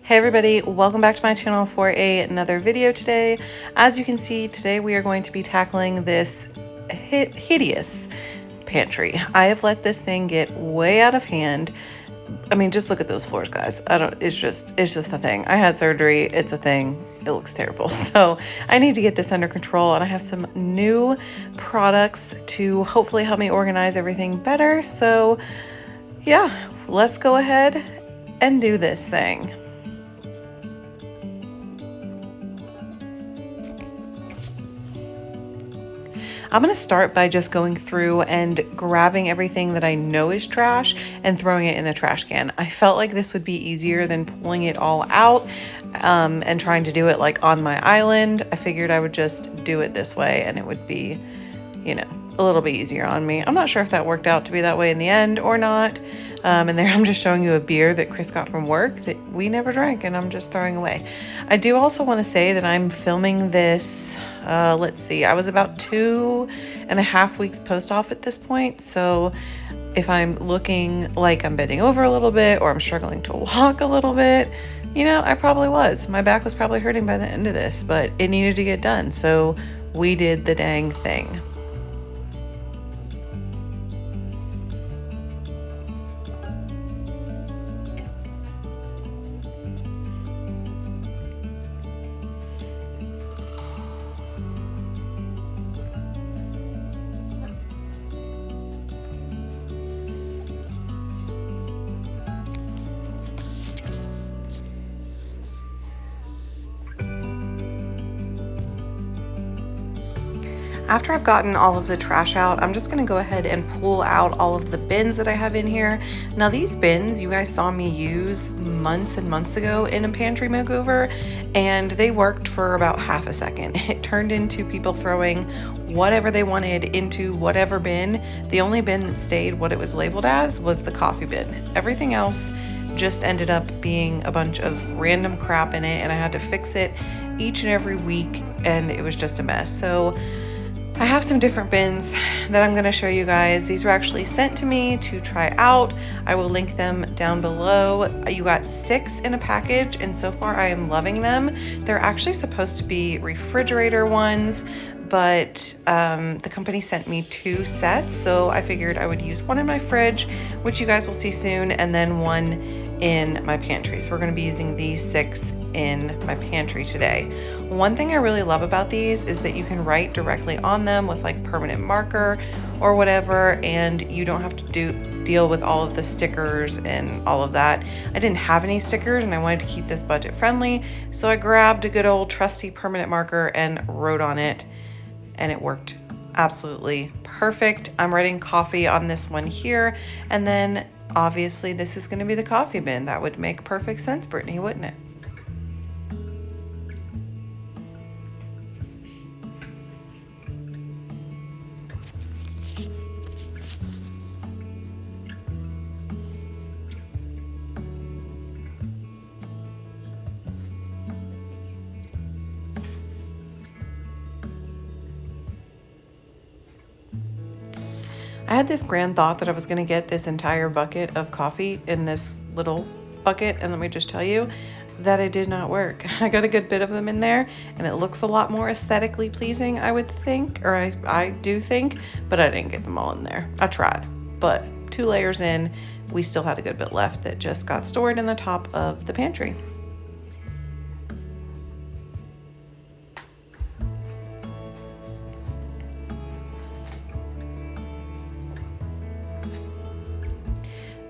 Hey everybody, welcome back to my channel for another video today. As you can see, today we are going to be tackling this hideous pantry. I have let this thing get way out of hand. I mean, just look at those floors, guys. It's just a thing. I had surgery, it's a thing. It looks terrible. So I need to get this under control, and I have some new products to hopefully help me organize everything better. So yeah, let's go ahead and do this thing. I'm going to start by just going through and grabbing everything that I know is trash and throwing it in the trash can. I felt like this would be easier than pulling it all out and trying to do it like on my island. I figured I would just do it this way and it would be, you know, a little bit easier on me. I'm not sure if that worked out to be that way in the end or not. And there I'm just showing you a beer that Chris got from work that we never drank and I'm just throwing away. I do also want to say that I'm filming this, let's see, I was about 2.5 weeks post-op at this point. So if I'm looking like I'm bending over a little bit or I'm struggling to walk a little bit, you know, I probably was. My back was probably hurting by the end of this, but it needed to get done. So we did the dang thing. After I've gotten all of the trash out, I'm just gonna go ahead and pull out all of the bins that I have in here. Now these bins, you guys saw me use months and months ago in a pantry makeover, and they worked for about half a second. It turned into people throwing whatever they wanted into whatever bin. The only bin that stayed what it was labeled as was the coffee bin. Everything else just ended up being a bunch of random crap in it, and I had to fix it each and every week, and it was just a mess. So I have some different bins that I'm going to show you guys. These were actually sent to me to try out. I will link them down below. You got 6 in a package, and so far I am loving them. They're actually supposed to be refrigerator ones, but the company sent me 2 sets, so I figured I would use one in my fridge, which you guys will see soon, and then one in my pantry. So we're going to be using these 6 in my pantry today. One thing I really love about these is that you can write directly on them with like permanent marker or whatever, and you don't have to deal with all of the stickers and all of that. I didn't have any stickers and I wanted to keep this budget friendly, so I grabbed a good old trusty permanent marker and wrote on it, and it worked absolutely perfect. I'm writing coffee on this one here, and then obviously this is going to be the coffee bin. That would make perfect sense, Brittany, wouldn't it? I had this grand thought that I was going to get this entire bucket of coffee in this little bucket, and let me just tell you that it did not work. I got a good bit of them in there, and it looks a lot more aesthetically pleasing, I would think, or I do think, but I didn't get them all in there. I tried, but 2 layers in, we still had a good bit left that just got stored in the top of the pantry.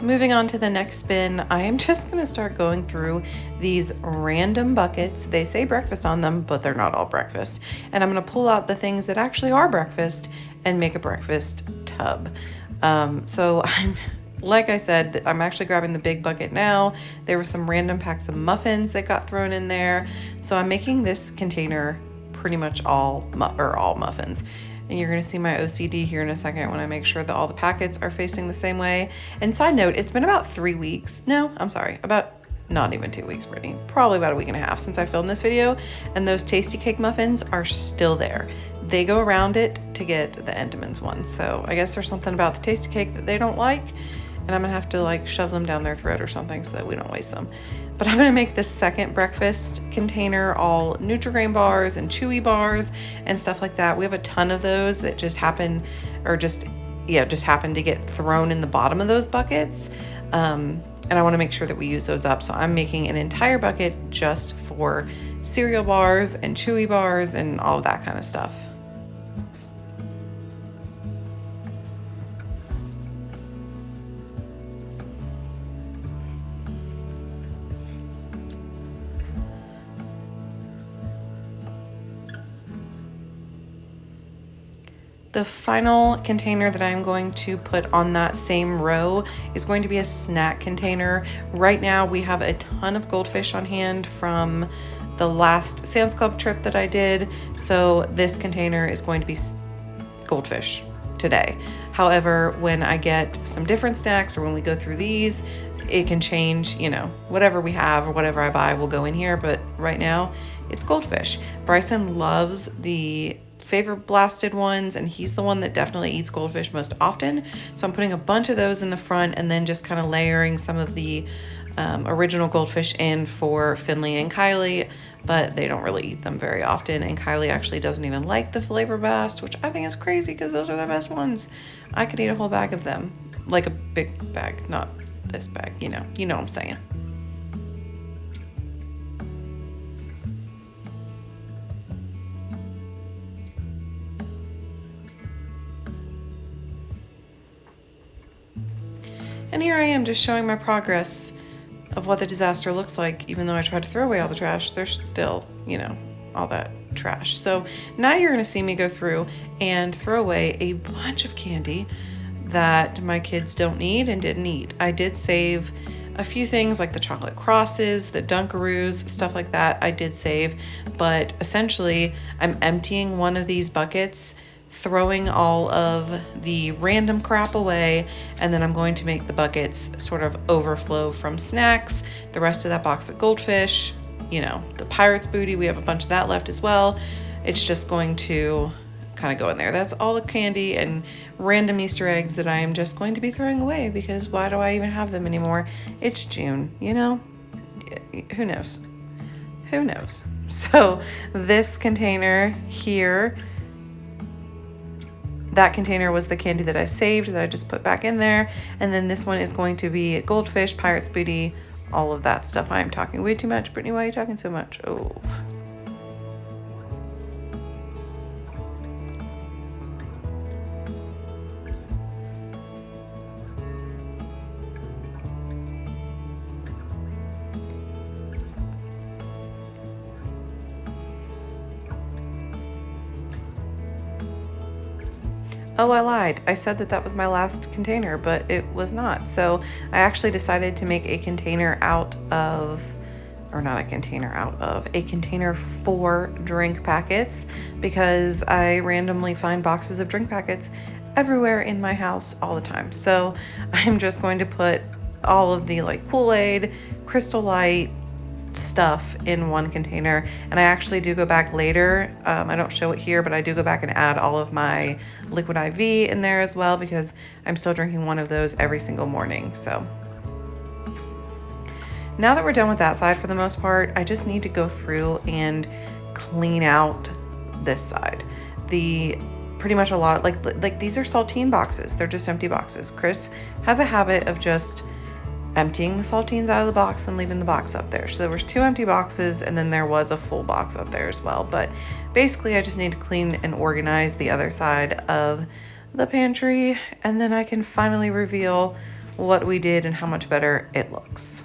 Moving on to the next bin, I am just going to start going through these random buckets. They say breakfast on them, but they're not all breakfast. And I'm going to pull out the things that actually are breakfast and make a breakfast tub. Like I said, I'm actually grabbing the big bucket now. There were some random packs of muffins that got thrown in there. So I'm making this container pretty much all muffins. And you're going to see my OCD here in a second when I make sure that all the packets are facing the same way. And side note, it's been about 3 weeks. No, I'm sorry, about not even 2 weeks, Brittany. Probably about 1.5 weeks since I filmed this video. And those Tasty Cake muffins are still there. They go around it to get the Entenmann's one. So I guess there's something about the Tasty Cake that they don't like. And I'm going to have to like shove them down their throat or something so that we don't waste them. But I'm gonna make this second breakfast container all Nutri-Grain bars and Chewy bars and stuff like that. We have a ton of those that just happen to get thrown in the bottom of those buckets. And I wanna make sure that we use those up. So I'm making an entire bucket just for cereal bars and Chewy bars and all of that kind of stuff. The final container that I'm going to put on that same row is going to be a snack container. Right now we have a ton of goldfish on hand from the last Sam's Club trip that I did. So this container is going to be goldfish today. However, when I get some different snacks or when we go through these, it can change, you know, whatever we have or whatever I buy will go in here. But right now it's goldfish. Bryson loves the favorite blasted ones, and he's the one that definitely eats goldfish most often. So I'm putting a bunch of those in the front and then just kind of layering some of the original goldfish in for Finley and Kylie, but they don't really eat them very often. And Kylie actually doesn't even like the flavor blast, which I think is crazy because those are the best ones. I could eat a whole bag of them, like a big bag, not this bag, you know what I'm saying. And here I am just showing my progress of what the disaster looks like. Even though I tried to throw away all the trash, there's still, all that trash. So now you're gonna see me go through and throw away a bunch of candy that my kids don't need and didn't eat. I did save a few things like the chocolate crosses, the Dunkaroos, stuff like that I did save, but essentially I'm emptying one of these buckets, throwing all of the random crap away, and then I'm going to make the buckets sort of overflow from snacks, the rest of that box of goldfish, the pirate's booty, we have a bunch of that left as well. It's just going to kind of go in there. That's all the candy and random Easter eggs that I am just going to be throwing away, because why do I even have them anymore? It's June, who knows? Who knows? So this container here, that container was the candy that I saved that I just put back in there. And then this one is going to be goldfish, pirate's booty, all of that stuff. I am talking way too much. Brittany, why are you talking so much? Oh. Oh, I lied. I said that was my last container, but it was not. So I actually decided to make a container a container for drink packets, because I randomly find boxes of drink packets everywhere in my house all the time. So I'm just going to put all of the Kool-Aid, Crystal Light, stuff in one container. And I actually do go back later, I don't show it here, but I do go back and add all of my liquid IV in there as well, because I'm still drinking one of those every single morning. So now that we're done with that side for the most part, I just need to go through and clean out this side. Pretty much a lot, like these are saltine boxes. They're just empty boxes. Chris has a habit of just emptying the saltines out of the box and leaving the box up there. So there was 2 empty boxes, and then there was a full box up there as well. But basically I just need to clean and organize the other side of the pantry, and then I can finally reveal what we did and how much better it looks.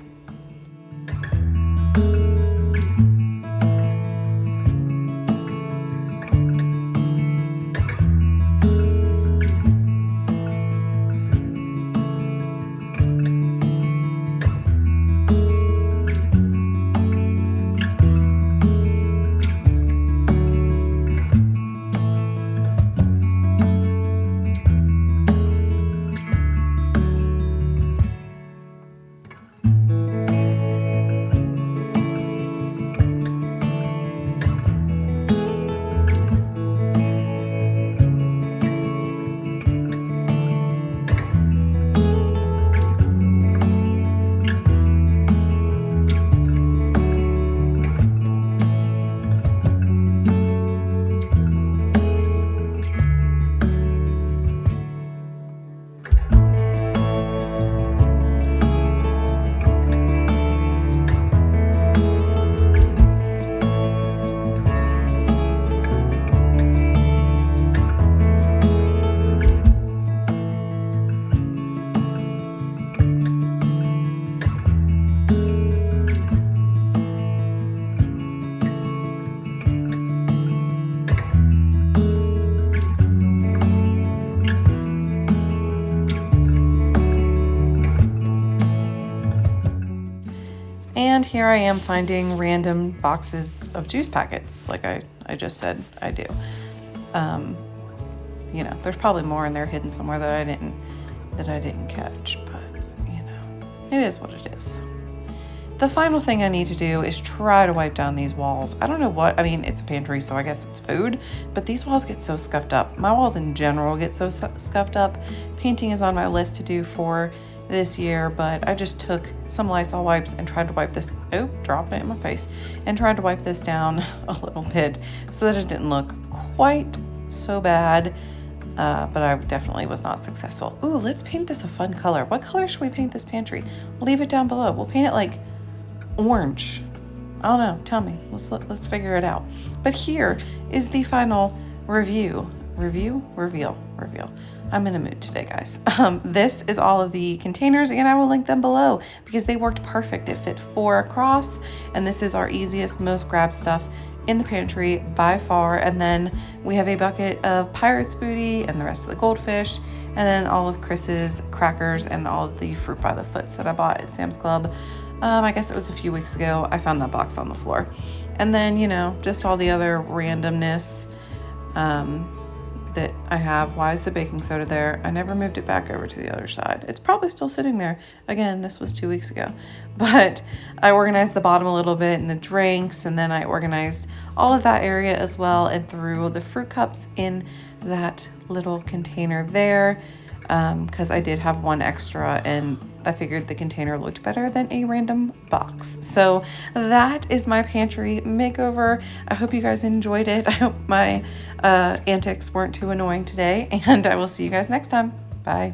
And here I am finding random boxes of juice packets, like I just said I do. You know, there's probably more in there hidden somewhere that I didn't catch, but you know, it is what it is. The final thing I need to do is try to wipe down these walls. I don't know what, I mean, it's a pantry, so I guess it's food, but these walls get so scuffed up. My walls in general get so scuffed up. Painting is on my list to do for this year, but I just took some Lysol wipes and tried to wipe this, dropping it in my face, and tried to wipe this down a little bit so that it didn't look quite so bad. But I definitely was not successful. Ooh, let's paint this a fun color. What color should we paint this pantry? Leave it down below. We'll paint it like orange. I don't know. Tell me. Let's figure it out. But here is the final reveal. I'm in a mood today, guys. This is all of the containers, and I will link them below because they worked perfect. It fit 4 across, and this is our easiest, most grabbed stuff in the pantry by far. And then we have a bucket of Pirate's Booty and the rest of the goldfish, and then all of Chris's crackers and all of the fruit by the foots that I bought at Sam's Club. I guess it was a few weeks ago. I found that box on the floor. And then, you know, just all the other randomness that I have. Why is the baking soda there? I never moved it back over to the other side. It's probably still sitting there. Again, this was 2 weeks ago. But I organized the bottom a little bit and the drinks, and then I organized all of that area as well and threw the fruit cups in that little container there because I did have one extra and I figured the container looked better than a random box. So that is my pantry makeover. I hope you guys enjoyed it. I hope my antics weren't too annoying today, and I will see you guys next time. Bye.